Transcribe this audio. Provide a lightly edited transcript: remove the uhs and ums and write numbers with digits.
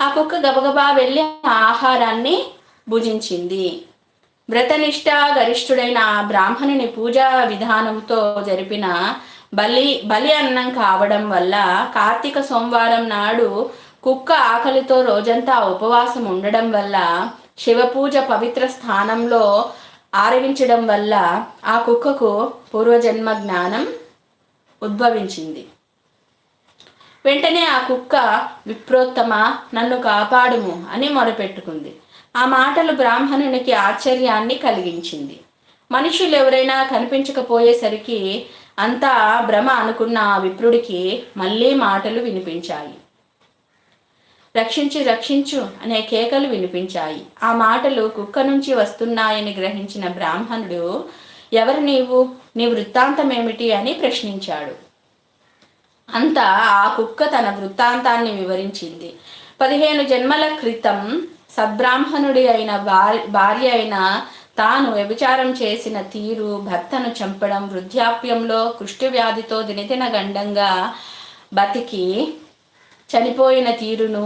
ఆ కుక్క గబగబా వెళ్ళి ఆ ఆహారాన్ని భుజించింది. వ్రతనిష్ట గరిష్ఠుడైన ఆ బ్రాహ్మణుని పూజా విధానంతో జరిపిన బలి అన్నం కావడం వల్ల కార్తీక సోమవారం నాడు కుక్క ఆకలితో రోజంతా ఉపవాసం ఉండడం వల్ల శివపూజ పవిత్ర స్థానంలో ఆరగించడం వల్ల ఆ కుక్కకు పూర్వజన్మ జ్ఞానం ఉద్భవించింది. వెంటనే ఆ కుక్క, విప్రోత్తమ, నన్ను కాపాడుము అని మొరపెట్టుకుంది. ఆ మాటలు బ్రాహ్మణునికి ఆశ్చర్యాన్ని కలిగించింది. మనుషులు ఎవరైనా కనిపించకపోయేసరికి అంతా భ్రమ అనుకున్న ఆ విప్రుడికి మళ్ళీ మాటలు వినిపించాయి. రక్షించు రక్షించు అనే కేకలు వినిపించాయి. ఆ మాటలు కుక్క నుంచి వస్తున్నాయని గ్రహించిన బ్రాహ్మణుడు, ఎవరు నీవు, నీ వృత్తాంతమేమిటి అని ప్రశ్నించాడు. అంతా ఆ కుక్క తన వృత్తాంతాన్ని వివరించింది. 15 జన్మల క్రితం సద్బ్రాహ్మణుడి అయిన భార్య అయిన తాను వ్యభిచారం చేసిన తీరు, భర్తను చంపడం, వృద్ధాప్యంలో కుష్ఠవ్యాధితో దినదిన గండంగా బతికి చనిపోయిన తీరును,